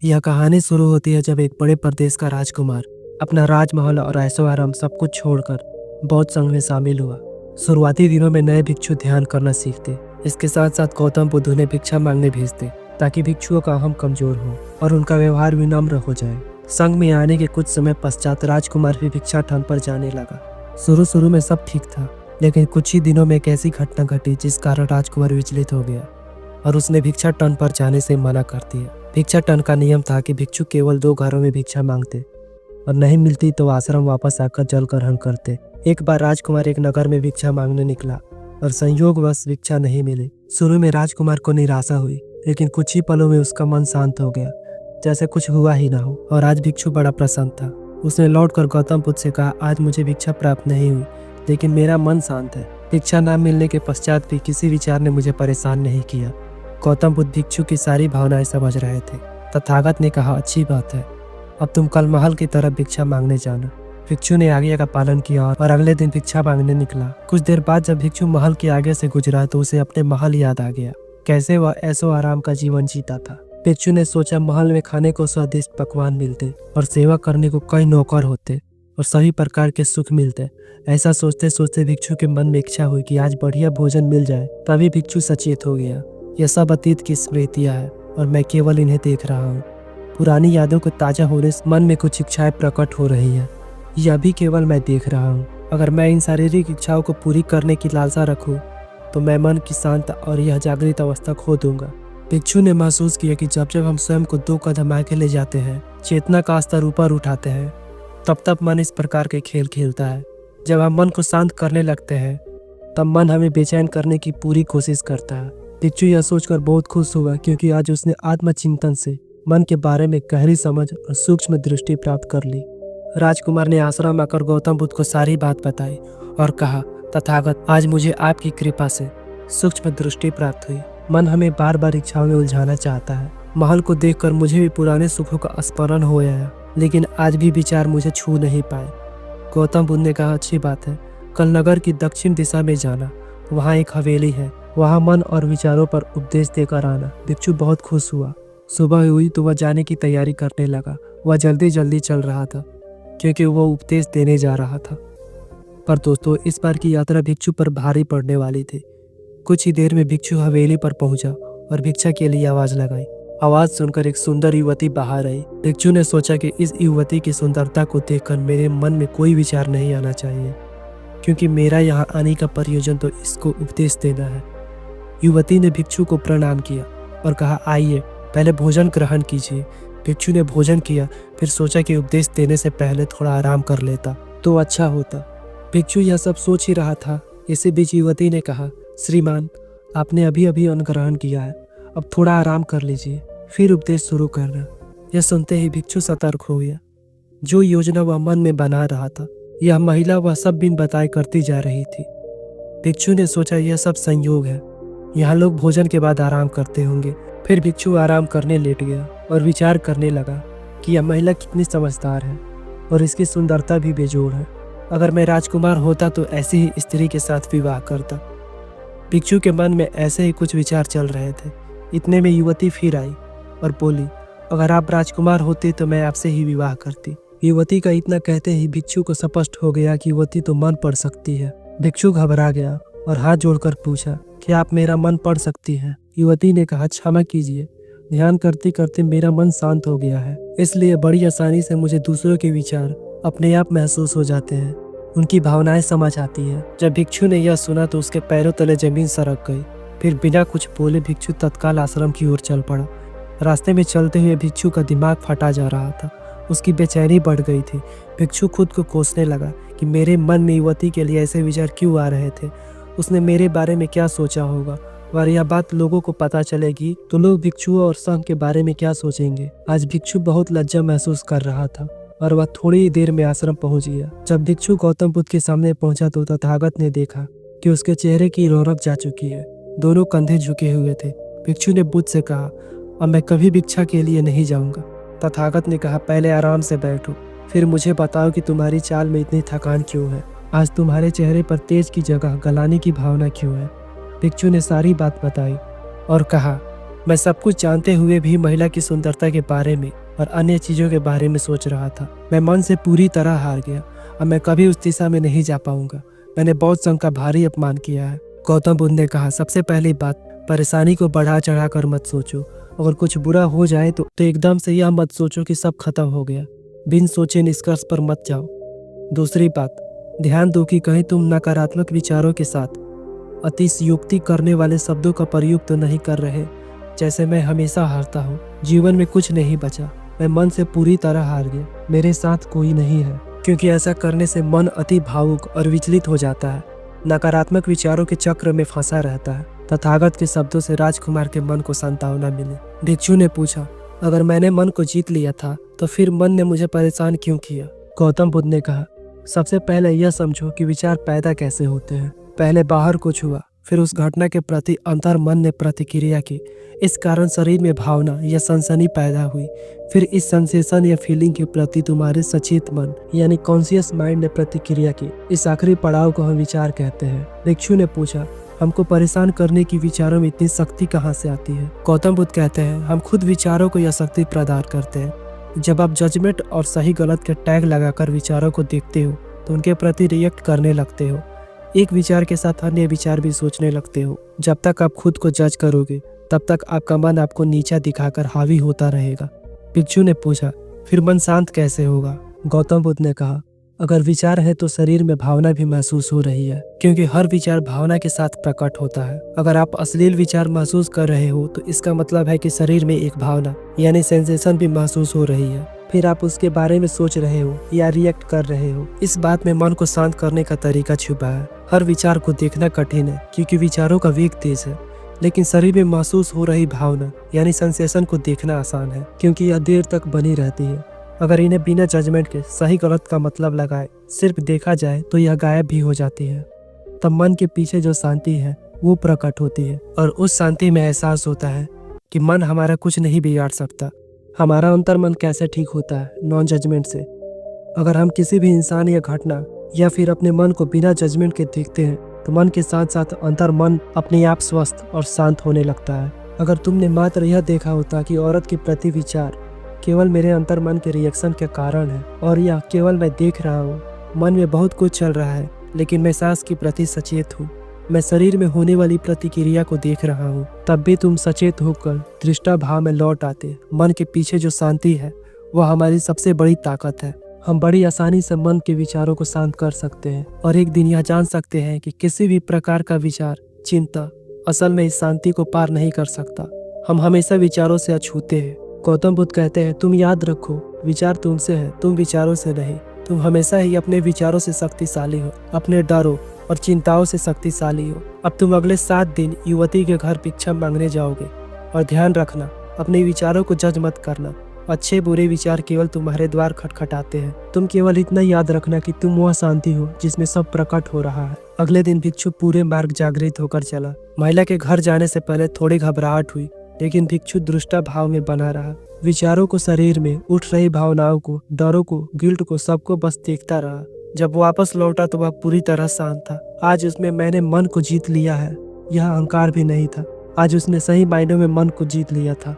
यह कहानी शुरू होती है जब एक बड़े प्रदेश का राजकुमार अपना राजमहल और ऐशो आराम सब कुछ छोड़कर बौद्ध संघ में शामिल हुआ। शुरुआती दिनों में नए भिक्षु ध्यान करना सीखते। इसके साथ साथ गौतम बुद्ध उन्हें भिक्षा मांगने भेजते ताकि भिक्षुओं का अहम कमजोर हो और उनका व्यवहार विनम्र हो जाए। संघ में आने के कुछ समय पश्चात राजकुमार भी भिक्षाटन पर जाने लगा। शुरू में सब ठीक था, लेकिन कुछ ही दिनों में एक ऐसी घटना घटी जिस कारण राजकुमार विचलित हो गया और उसने भिक्षाटन पर जाने से मना कर दिया। भिक्षाटन का नियम था कि भिक्षु केवल 2 घरों में भिक्षा मांगते और नहीं मिलती तो आश्रम वापस आकर जल ग्रहण करते। एक बार राजकुमार एक नगर में भिक्षा मांगने निकला और संयोगवश भिक्षा नहीं मिली। शुरू में राजकुमार को निराशा हुई, लेकिन कुछ ही पलों में उसका मन शांत हो गया, जैसे कुछ हुआ ही ना हो। और आज भिक्षु बड़ा प्रसन्न था। उसने लौटकर गौतम बुद्ध से कहा, आज मुझे भिक्षा प्राप्त नहीं हुई, लेकिन मेरा मन शांत है। भिक्षा न मिलने के पश्चात भी किसी विचार ने मुझे परेशान नहीं किया। गौतम बुद्ध भिक्षु की सारी भावनाएं समझ रहे थे। तथागत ने कहा, अच्छी बात है, अब तुम कल महल की तरफ भिक्षा मांगने जाना। भिक्षु ने आज्ञा का पालन किया और अगले दिन भिक्षा मांगने निकला। कुछ देर बाद जब भिक्षु महल के आगे से गुजरा तो उसे अपने महल याद आ गया, कैसे वह ऐशो आराम का जीवन जीता था। भिक्षु ने सोचा, महल में खाने को स्वादिष्ट पकवान मिलते और सेवा करने को कई नौकर होते और सभी प्रकार के सुख मिलते। ऐसा सोचते सोचते भिक्षु के मन में इच्छा हुई कि आज बढ़िया भोजन मिल जाए। तभी भिक्षु सचेत हो गया, यह सब अतीत की स्मृतियां हैं और मैं केवल इन्हें देख रहा हूँ। पुरानी यादों को ताजा होने से मन में कुछ इच्छाएं प्रकट हो रही है, यह भी केवल मैं देख रहा हूँ। अगर मैं इन शारीरिक इच्छाओं को पूरी करने की लालसा रखूँ तो मैं मन की शांत और यह जागृत अवस्था खो दूंगा। भिक्षु ने महसूस किया कि जब जब हम स्वयं को 2 कदम आगे ले जाते हैं, चेतना का स्तर ऊपर उठाते हैं, तब तब मन इस प्रकार के खेल खेलता है। जब हम मन को शांत करने लगते हैं तब मन हमें बेचैन करने की पूरी कोशिश करता है। भिक्षु यह सोचकर बहुत खुश हुआ, क्योंकि आज उसने आत्मचिंतन से मन के बारे में गहरी समझ और सूक्ष्म दृष्टि प्राप्त कर ली। राजकुमार ने आश्रम आकर गौतम बुद्ध को सारी बात बताई और कहा, तथागत, आज मुझे आपकी कृपा से सूक्ष्म दृष्टि प्राप्त हुई। मन हमें बार बार इच्छाओं में उलझाना चाहता है। महल को देखकर मुझे भी पुराने सुखों का स्मरण हो आया, लेकिन आज भी विचार मुझे छू नहीं पाए। गौतम बुद्ध ने कहा, अच्छी बात है, कल नगर की दक्षिण दिशा में जाना, वहाँ एक हवेली है, वहाँ मन और विचारों पर उपदेश देकर आना। भिक्षु बहुत खुश हुआ। सुबह हुई तो वह जाने की तैयारी करने लगा। वह जल्दी जल्दी चल रहा था, क्योंकि वह उपदेश देने जा रहा था। पर दोस्तों, इस बार की यात्रा भिक्षु पर भारी पड़ने वाली थी। कुछ ही देर में भिक्षु हवेली पर पहुंचा और भिक्षा के लिए आवाज लगाई। आवाज सुनकर एक सुंदर युवती बाहर आई। भिक्षु ने सोचा कि इस युवती की सुंदरता को देखकर मेरे मन में कोई विचार नहीं आना चाहिए, क्योंकि मेरा यहाँ आने का प्रयोजन तो इसको उपदेश देना है। युवती ने भिक्षु को प्रणाम किया और कहा, आइए पहले भोजन ग्रहण कीजिए। भिक्षु ने भोजन किया, फिर सोचा कि उपदेश देने से पहले थोड़ा आराम कर लेता तो अच्छा होता। भिक्षु यह सब सोच ही रहा था, इसी बीच युवती ने कहा, श्रीमान, आपने अभी अभी अन्न ग्रहण किया है, अब थोड़ा आराम कर लीजिए, फिर उपदेश शुरू करना। यह सुनते ही भिक्षु सतर्क हो गया। जो योजना वह मन में बना रहा था, यह महिला वह सब बिन बताए करती जा रही थी। भिक्षु ने सोचा, यह सब संयोग है, यहाँ लोग भोजन के बाद आराम करते होंगे। फिर भिक्षु आराम करने लेट गया और विचार करने लगा कि यह महिला कितनी समझदार है और इसकी सुंदरता भी बेजोड़ है। अगर मैं राजकुमार होता तो ऐसी ही स्त्री के साथ विवाह करता। भिक्षु के मन में ऐसे ही कुछ विचार चल रहे थे। इतने में युवती फिर आई और बोली, अगर आप राजकुमार होते तो मैं आपसे ही विवाह करती। युवती का इतना कहते ही भिक्षु को स्पष्ट हो गया कि युवती तो मन पढ़ सकती है। भिक्षु घबरा गया और हाथ जोड़कर पूछा, क्या आप मेरा मन पढ़ सकती हैं? युवती ने कहा, क्षमा कीजिए, ध्यान करते करते मेरा मन शांत हो गया है, इसलिए बड़ी आसानी से मुझे दूसरों के विचार अपने आप महसूस हो जाते हैं, उनकी भावनाएं समझ आती हैं। जब भिक्षु ने यह सुना तो उसके पैरों तले जमीन सरक गई। फिर बिना कुछ बोले भिक्षु तत्काल आश्रम की ओर चल पड़ा। रास्ते में चलते हुए भिक्षु का दिमाग फटा जा रहा था, उसकी बेचैनी बढ़ गई थी। भिक्षु खुद को कोसने लगा कि मेरे मन में युवती के लिए ऐसे विचार क्यों आ रहे थे, उसने मेरे बारे में क्या सोचा होगा, और यह बात लोगों को पता चलेगी तो लोग भिक्षुओं और संघ के बारे में क्या सोचेंगे। आज भिक्षु बहुत लज्जा महसूस कर रहा था और वह थोड़ी ही देर में आश्रम पहुंच गया। जब भिक्षु गौतम बुद्ध के सामने पहुंचा तो तथागत ने देखा कि उसके चेहरे की रौनक जा चुकी है, दोनों कंधे झुके हुए थे। भिक्षु ने बुद्ध से कहा, अब मैं कभी भिक्षा के लिए नहीं जाऊंगा। तथागत ने कहा, पहले आराम से बैठो, फिर मुझे बताओ कि तुम्हारी चाल में इतनी थकान क्यों है। आज तुम्हारे चेहरे पर तेज की जगह गलाने की भावना क्यों है। भिक्षु ने सारी बात बताई और कहा, मैं सब कुछ जानते हुए भी महिला की सुंदरता के बारे में और अन्य चीजों के बारे में सोच रहा था। मैं मन से पूरी तरह हार गया। अब मैं कभी उस दिशा में नहीं जा पाऊंगा। मैंने बौद्ध संघ का भारी अपमान किया है। गौतम बुद्ध ने कहा, सबसे पहली बात, परेशानी को बढ़ा चढ़ा कर मत सोचो। अगर कुछ बुरा हो जाए तो एकदम से यह मत सोचो कि सब खत्म हो गया। बिन सोचे निष्कर्ष पर मत जाओ। दूसरी बात, ध्यान दो कि कहीं तुम नकारात्मक विचारों के साथ अतिशयोक्ति करने वाले शब्दों का प्रयोग तो नहीं कर रहे। जैसे मैं हमेशा हारता हूँ, जीवन में कुछ नहीं बचा। मैं मन से पूरी तरह हार गया। मेरे साथ कोई नहीं है, क्योंकि ऐसा करने से मन अति भावुक और विचलित हो जाता है, नकारात्मक विचारों के चक्र में फंसा रहता है। तथागत के शब्दों से राजकुमार के मन को सांत्वना मिली। भिक्षु ने पूछा, अगर मैंने मन को जीत लिया था तो फिर मन ने मुझे परेशान क्यों किया? गौतम बुद्ध ने कहा, सबसे पहले यह समझो कि विचार पैदा कैसे होते हैं। पहले बाहर कुछ हुआ, फिर उस घटना के प्रति अंतर मन ने प्रतिक्रिया की। इस कारण शरीर में भावना या सनसनी पैदा हुई। फिर इस सेंसेशन या फीलिंग के प्रति तुम्हारे सचेत मन यानी कॉन्शियस माइंड ने प्रतिक्रिया की। इस आखिरी पड़ाव को हम विचार कहते हैं। भिक्षु ने पूछा, हमको परेशान करने की विचारों में इतनी शक्ति कहाँ से आती है? गौतम बुद्ध कहते हैं, हम खुद विचारों को यह शक्ति प्रदान करते हैं। जब आप जजमेंट और सही गलत के टैग लगाकर विचारों को देखते हो तो उनके प्रति रिएक्ट करने लगते हो। एक विचार के साथ अन्य विचार भी सोचने लगते हो। जब तक आप खुद को जज करोगे तब तक आपका मन आपको नीचा दिखाकर हावी होता रहेगा। भिक्षु ने पूछा, फिर मन शांत कैसे होगा? गौतम बुद्ध ने कहा, अगर विचार है तो शरीर में भावना भी महसूस हो रही है, क्योंकि हर विचार भावना के साथ प्रकट होता है। अगर आप अश्लील विचार महसूस कर रहे हो तो इसका मतलब है कि शरीर में एक भावना यानी सेंसेशन भी महसूस हो रही है। फिर आप उसके बारे में सोच रहे हो या रिएक्ट कर रहे हो। इस बात में मन को शांत करने का तरीका छुपा है। हर विचार को देखना कठिन है क्योंकि विचारों का वेग तेज है, लेकिन शरीर में महसूस हो रही भावना यानी सेंसेशन को देखना आसान है, क्योंकि यह देर तक बनी रहती है। अगर इन्हें बिना जजमेंट के सही गलत का मतलब लगाए सिर्फ देखा जाए तो यह गायब भी हो जाती है। तब मन के पीछे जो शांति है वो प्रकट होती है, और उस शांति में एहसास होता है कि मन हमारा कुछ नहीं बिगाड़ सकता। हमारा अंतर मन कैसे ठीक होता है? नॉन जजमेंट से। अगर हम किसी भी इंसान या घटना या फिर अपने मन को बिना जजमेंट के देखते हैं तो मन के साथ साथ अंतर मन अपने आप स्वस्थ और शांत होने लगता है। अगर तुमने मात्र यह देखा होता कि औरत के प्रति विचार केवल मेरे अंतर मन के रिएक्शन के कारण है और यह केवल मैं देख रहा हूँ, मन में बहुत कुछ चल रहा है लेकिन मैं सांस के प्रति सचेत हूँ, मैं शरीर में होने वाली प्रतिक्रिया को देख रहा हूँ, तब भी तुम सचेत होकर दृष्टा भाव में लौट आते। मन के पीछे जो शांति है वह हमारी सबसे बड़ी ताकत है। हम बड़ी आसानी से मन के विचारों को शांत कर सकते हैं और एक दिन यह जान सकते हैं कि किसी भी प्रकार का विचार, चिंता असल में इस शांति को पार नहीं कर सकता। हम हमेशा विचारों से अछूते हैं। गौतम बुद्ध कहते हैं, तुम याद रखो, विचार तुमसे है, तुम विचारों से नहीं। तुम हमेशा ही अपने विचारों से शक्तिशाली हो, अपने डरों और चिंताओं से शक्तिशाली हो। अब तुम अगले 7 दिन युवती के घर भिक्षा मांगने जाओगे, और ध्यान रखना, अपने विचारों को जज मत करना। अच्छे बुरे विचार केवल तुम्हारे द्वार खटखटाते हैं। तुम केवल इतना याद रखना कि तुम वह शांति हो जिसमें सब प्रकट हो रहा है। अगले दिन भिक्षु पूरे मार्ग जागृत होकर चला। महिला के घर जाने से पहले थोड़ी घबराहट हुई, लेकिन भिक्षु दृष्टा भाव में बना रहा। विचारों को, शरीर में उठ रही भावनाओं को, डरों को, गिल्ट को, सबको बस देखता रहा। जब वो वापस लौटा तो वह पूरी तरह शांत था। आज उसमें मैंने मन को जीत लिया है, यह अहंकार भी नहीं था। आज उसने सही मायनों में मन को जीत लिया था।